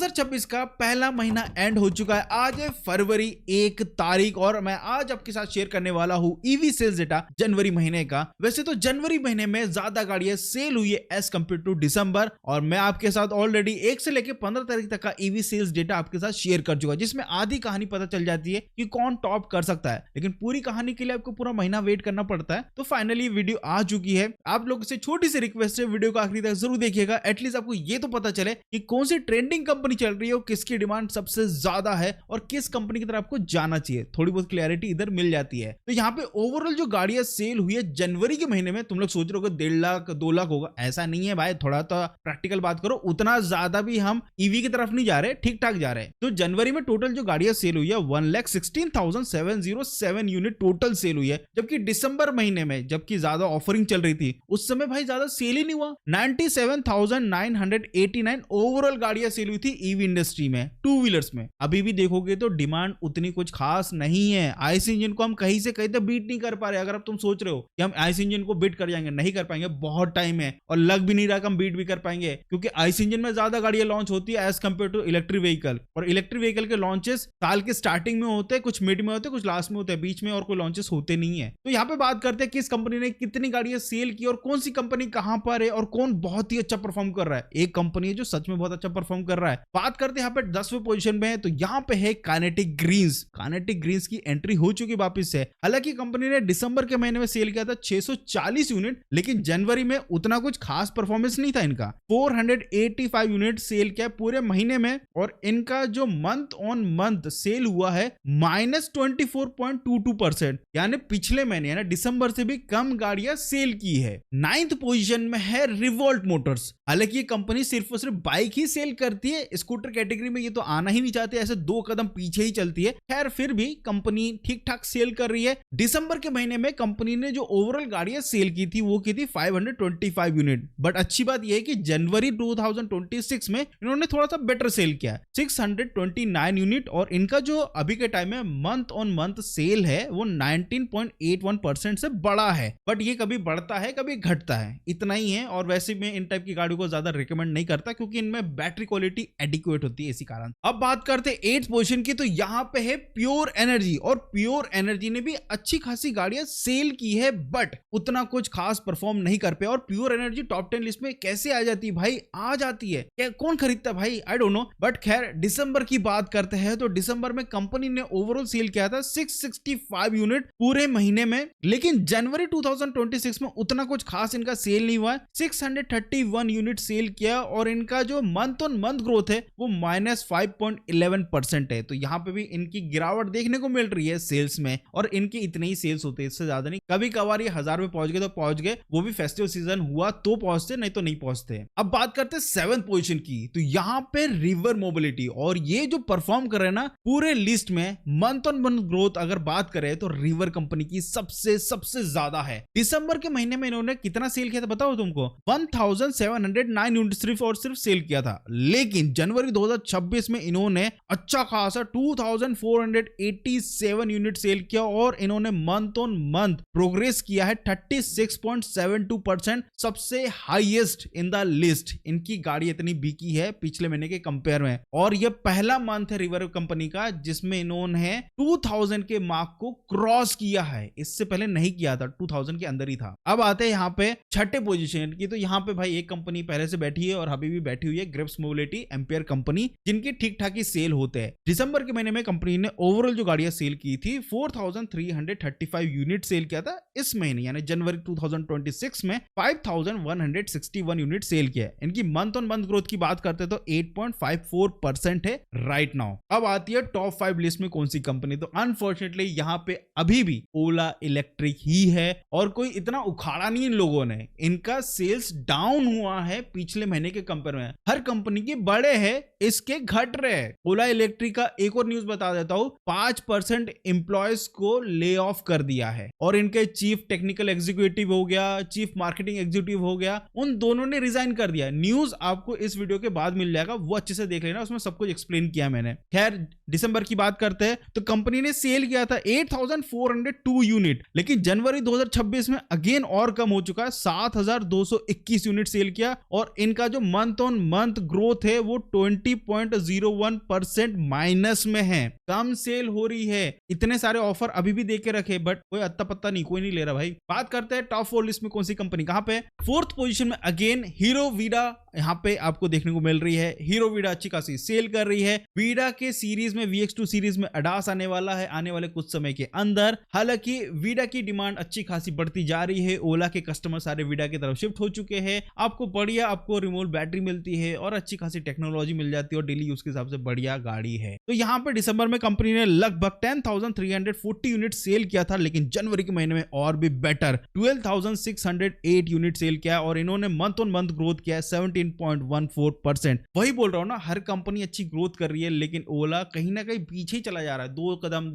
2026 का पहला महीना एंड हो चुका है। आज है फरवरी 1 तारीख और मैं आज आपके साथ शेयर करने वाला हूँ ईवी सेल्स डेटा जनवरी महीने का। वैसे तो जनवरी महीने में ज्यादा गाड़ियां सेल हुई है एज कम्पेयर टू दिसंबर, और मैं आपके साथ ऑलरेडी 1 से लेकर 15 तारीख तक का ईवी सेल्स डेटा आपके साथ शेयर कर चुका, जिसमें आधी कहानी पता चल जाती है कि कौन टॉप कर सकता है, लेकिन पूरी कहानी के लिए आपको पूरा महीना वेट करना पड़ता है। तो फाइनली वीडियो आ चुकी है। आप लोगों से छोटी सी रिक्वेस्ट है, वीडियो को आखिरी तक जरूर देखिएगा, एटलीस्ट आपको ये तो पता चले कि कौन सी ट्रेंडिंग कंपनी चल रही है, किसकी डिमांड सबसे ज्यादा है और किस कंपनी की तरफ आपको जाना चाहिए। थोड़ी बहुत क्लैरिटी इधर मिल जाती है। तो यहाँ पे ओवरऑल जो गाड़ियां सेल हुई है जनवरी के महीने में, तुम लोग सोच रहे हो 1.5 लाख 2 लाख होगा, ऐसा नहीं है भाई, थोड़ा तो प्रैक्टिकल बात करो। उतना ज्यादा भी हम ईवी की तरफ नहीं जा रहे, ठीक ठाक जा रहे हैं। तो जनवरी में टोटल जो गाड़ियां सेल हुई है 1,16,707 यूनिट टोटल सेल हुई है, जबकि दिसंबर महीने में जबकि ज्यादा ऑफरिंग चल रही थी उस समय भाई ज्यादा सेल ही नहीं हुआ। 97,989 ओवरऑल गाड़ियां सेल हुई थी ईवी इंडस्ट्री में, टू व्हीलर्स में। अभी भी देखोगे तो डिमांड उतनी कुछ खास नहीं है। आईस इंजन को हम कहीं से कहीं तक बीट नहीं कर पा रहे। अगर अब तुम सोच रहे हो कि हम आईस इंजन को बीट कर जाएंगे, नहीं कर पाएंगे, बहुत टाइम है और लग भी नहीं रहा कि हम बीट भी कर पाएंगे, क्योंकि आईस इंजन में ज्यादा गाड़ियां लॉन्च होती है as compare to electric vehicle. और इलेक्ट्रिक व्हीकल के लॉन्चेस साल के स्टार्टिंग में होते हैं, कुछ मिड में होते हैं, कुछ लास्ट में होते हैं, बीच में और कोई लॉन्चेस होते नहीं है। तो यहाँ पे बात करते हैं किस कंपनी ने कितनी गाड़ियां सेल की और कौन सी कंपनी कहां पर है और कौन बहुत ही अच्छा परफॉर्म कर रहा है। एक कंपनी है जो सच में बहुत अच्छा परफॉर्म कर रहा है। बात करते हैं यहाँ पे 10वें पोजीशन में है, तो यहाँ पे है काइनेटिक ग्रीन्स। काइनेटिक ग्रीन्स की एंट्री हो चुकी वापस से। हालांकि कंपनी ने दिसंबर के महीने में सेल किया था 640 यूनिट, लेकिन जनवरी में उतना कुछ खास परफॉर्मेंस नहीं था इनका। 485 यूनिट सेल किया पूरे महीने में, और इनका जो मंथ ऑन मंथ सेल हुआ है -24.22%, यानी पिछले महीने यानी दिसंबर से भी कम गाड़ियां सेल की है। 9th पोजीशन में है रिवोल्ट मोटर्स। हालांकि ये कंपनी सिर्फ और सिर्फ बाइक ही सेल करती है, स्कूटर कैटेगरी में ये तो आना ही नहीं चाहते, ऐसे 2 कदम पीछे ही चलती है। खैर फिर भी कंपनी ठीक ठाक सेल कर रही है। दिसंबर के महीने में कंपनी ने जो ओवरऑल गाड़ियां सेल की थी वो की थी 525 यूनिट। बट अच्छी बात यह है कि जनवरी 2026 में इन्होंने थोड़ा सा बेटर सेल किया, 629 यूनिट, और इनका जो अभी के टाइम में मंथ ऑन मंथ सेल है वो 19.81% से बड़ा है। बट ये कभी बढ़ता है कभी घटता है, इतना ही है। और वैसे मैं इन टाइप की गाड़ियों को ज्यादा रिकमेंड नहीं करता, क्योंकि इनमें बैटरी क्वालिटी एडिक्वेट होती है, इसी कारण। अब बात करते हैं 8th पोजीशन की, तो यहाँ पे है प्योर एनर्जी। और प्योर एनर्जी ने भी अच्छी खासी गाड़ियां सेल की है, बट उतना कुछ खास परफॉर्म नहीं कर पाया। और प्योर एनर्जी टॉप 10 लिस्ट में कैसे आ जाती है भाई? आ जाती है, क्या कौन खरीदता है भाई? I don't know. बट खैर दिसंबर की बात करते हैं, तो दिसंबर में कंपनी ने ओवरऑल सेल किया था 665 यूनिट पूरे महीने में, लेकिन जनवरी 2026 में उतना कुछ खास इनका सेल नहीं हुआ है। 631 यूनिट सेल किया, और इनका जो मंथ ऑन मंथ ग्रोथ है वो -5.11% है। तो यहाँ पे भी इनकी गिरावट देखने को मिल रही है सेल्स में, और इनके इतने ही सेल्स होते हैं, इससे ज्यादा नहीं। कभी कभार ये 1000 में पहुंच गए तो पहुंच गए, वो भी फेस्टिवल सीजन हुआ तो पहुंचते, नहीं तो नहीं पहुंचते। अब बात करते हैं 7th पोजीशन की, तो यहाँ पे रिवर मोबिलिटी, और ये जो परफॉर्म कर रहे हैं ना पूरे लिस्ट में मंथ ऑन मंथ ग्रोथ अगर बात करें तो रिवर कंपनी की सबसे ज्यादा है। दिसंबर के महीने में इन्होंने कितना सेल किया था बताओ तुमको? 1709 यूनिट सिर्फ और सिर्फ सेल किया था। लेकिन जनवरी 2026 में इन्होंने अच्छा खासा 2487 यूनिट सेल किया, और इन्होंने मंथ ऑन मंथ प्रोग्रेस किया है 36.72%, सबसे हाईएस्ट इन द लिस्ट। इनकी गाड़ी इतनी बिकी है पिछले महीने के कंपेयर में, और यह पहला मंथ है रिवर कंपनी का जिसमें इन्होंने 2000 के मार्क को क्रॉस किया है। इससे पहले नहीं किया था, 2000 के अंदर ही था। अब आते हैं यहाँ पे 6ठे पोजीशन की, तो यहाँ पे भाई एक कंपनी पहले से बैठी है और अभी भी बैठी हुई है, ग्रिप्स मोबिलिटी एम्पियर कंपनी, जिनकी ठीक ठाक ही सेल होते हैं। दिसंबर के महीने में कंपनी ने ओवरऑल जो गाड़ियां सेल की थी 4335 यूनिट सेल किया था। इस महीने यानी जनवरी 2026 में 5161 यूनिट सेल किया है। इनकी मंथ ऑन मंथ ग्रोथ की बात करते हैं तो 8.54% है राइट नाउ। अब आती है टॉप 5 लिस्ट में कौन सी कंपनी, तो अनफॉर्चुनेटली यहाँ पे अभी भी ओला इलेक्ट्रिक ही है, और कोई इतना उखाड़ा नहीं इन लोगों ने। इनका सेल्स डाउन हुआ है पिछले महीने के कंपेयर में। हर कंपनी के बड़े हैं, इसके घट रहे हैं। ओला इलेक्ट्रिक का एक और न्यूज बता देता हूं, 5% एम्प्लॉयज को ले ऑफ कर दिया है, और इनके चीफ टेक्निकल एग्जीक्यूटिव हो गया, चीफ मार्केटिंग एग्जीक्यूटिव हो गया, उन दोनों ने रिजाइन कर दिया। न्यूज आपको इस वीडियो के बाद मिल जाएगा, वो अच्छे से देख लेना, उसमें सब कुछ एक्सप्लेन किया मैंने। खैर दिसंबर की बात करते हैं, तो कंपनी ने सेल किया था 8402 यूनिट, लेकिन जनवरी 2026 में अगेन और कम हो चुका है, 7221 यूनिट सेल किया, और इनका जो मंथ ऑन मंथ ग्रोथ है वो 20 20.01% माइनस में है, कम सेल हो रही है। इतने सारे ऑफर अभी भी दे के रखे बट कोई अत्ता पत्ता नहीं, कोई नहीं ले रहा भाई। बात करते हैं टॉप 4 लिस्ट में कौन सी कंपनी कहां पे। 4th पोजीशन में अगेन हीरो वीडा यहाँ पे आपको देखने को मिल रही है। हीरो वीडा अच्छी खासी सेल कर रही है। वीडा के सीरीज में VX2 सीरीज में अडास आने वाला है आने वाले कुछ समय के अंदर। हालांकि वीडा की डिमांड अच्छी खासी बढ़ती जा रही है। ओला के कस्टमर सारे वीडा की तरफ शिफ्ट हो चुके हैं। आपको बढ़िया आपको रिमोट बैटरी मिलती है और अच्छी खासी टेक्नोलॉजी मिल जाती है और डेली यूज के हिसाब से बढ़िया गाड़ी है। तो यहाँ पे दिसंबर में कंपनी ने लगभग 10,340 यूनिट सेल किया था, लेकिन जनवरी के महीने में और भी बेटर 12,608 यूनिट सेल किया और इन्होंने मंथ ऑन मंथ ग्रोथ किया है 17.14%। वही बोल रहा हूं ना, हर कंपनी अच्छी ग्रोथ कर रही है लेकिन ओला कहीं ना कहीं पीछे ही चला जा रहा है। दो कदम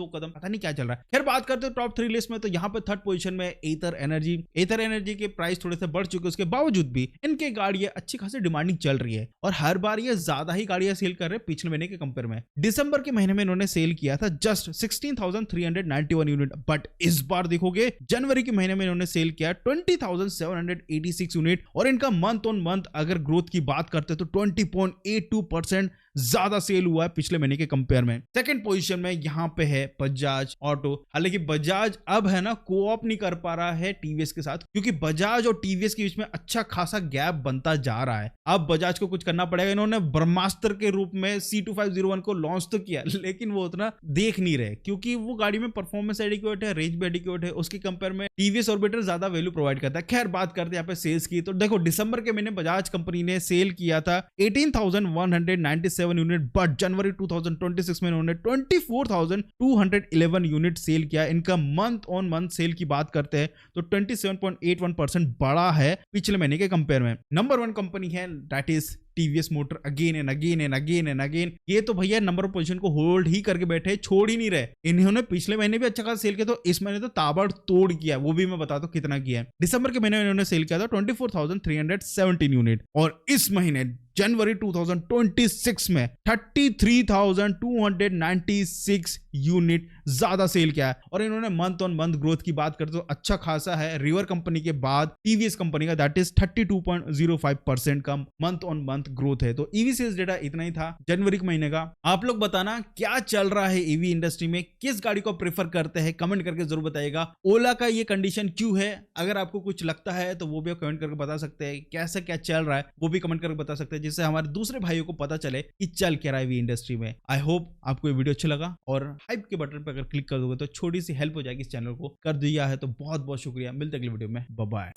पता नहीं क्या चल रहा है। खैर बात करते हैं टॉप 3 लिस्ट में, तो यहाँ पे 3rd पोजीशन में एथर एनर्जी के प्राइस थोड़े से बढ़ चुके, उसके बावजूद भी इनके गाड़ियां अच्छी खासी डिमांडिंग चल रही है और हर बार ये ज्यादा ही गाड़ियां सेल कर रहे हैं पिछले महीने के कंपेयर में। दिसंबर के महीने में इन्होंने सेल किया था जस्ट 16,391 यूनिट, बट इस बार देखोगे जनवरी के महीने में इन्होंने सेल किया 20,786 यूनिट और इनका मंथ ऑन मंथ अगर ग्रोथ की बात करते हैं तो 20.82% ज्यादा सेल हुआ है पिछले महीने के कंपेयर में। 2nd पोजीशन में यहां पे है बजाज ऑटो। हालांकि बजाज अब है ना कोऑप नहीं कर पा रहा है टीवीएस के साथ, क्योंकि बजाज और टीवीएस के बीच में अच्छा खासा गैप बनता जा रहा है। अब बजाज को कुछ करना पड़ेगा। इन्होंने ब्रह्मास्त्र के रूप में C2501 को लॉन्च तो किया लेकिन वो उतना देख नहीं रहे, क्योंकि वो गाड़ी में परफॉर्मेंस एडिक्वेट है, रेंज भी एडिक्वेट है। उसके कंपेयर में टीवीएस ऑर्बिटर ज्यादा वैल्यू प्रोवाइड करता है। खैर बात करते हैं यहाँ पे सेल्स की, तो देखो दिसंबर के महीने बजाज कंपनी ने सेल किया था 18,197 यूनिट, बट जनवरी 2026 में इन्होंने 24,211 यूनिट सेल किया। इनका मंथ ऑन मंथ सेल की बात करते हैं तो 27.81% बढ़ा है पिछले महीने के कंपेयर में। नंबर 1 कंपनी है that is TVS motor. Again and again ये तो भैया नंबर 1 पोजीशन को होल्ड ही करके बैठे, छोड़ ही नहीं रहे। इन्होंने पिछले महीने भी अच्छा खासा सेल किया, तो इस महीने तो ताबड़तोड़ किया, वो भी मैं बताता हूं कितना किया है। दिसंबर के महीने में इन्होंने सेल किया था 24,317 यूनिट और इस महीने जनवरी 2026 में 33,296 यूनिट ज्यादा सेल किया है और इन्होंने मंथ ऑन मंथ ग्रोथ की बात करते तो अच्छा खासा है। रिवर कंपनी के बाद टीवीएस कंपनी का दैट इज 32.05% का मंथ ऑन मंथ ग्रोथ है। तो ईवी सेल्स डेटा इतना ही था जनवरी के महीने का। आप लोग बताना क्या चल रहा है ईवी इंडस्ट्री में, किस गाड़ी को प्रेफर करते हैं, कमेंट करके जरूर बताइएगा। ओला का ये कंडीशन क्यों है, अगर आपको कुछ लगता है तो वो भी कमेंट करके बता सकते हैं। कैसा क्या चल रहा है वो भी कमेंट करके बता सकते हैं, जिससे हमारे दूसरे भाइयों को पता चले कि चल क्या रहा है ईवी इंडस्ट्री में। आई होप आपको ये वीडियो अच्छा लगा और हाइप के बटन पर अगर क्लिक कर दोगे तो छोटी सी हेल्प हो जाएगी इस चैनल को। कर दिया है तो बहुत बहुत शुक्रिया। मिलते हैं अगले वीडियो में, बाय बाय।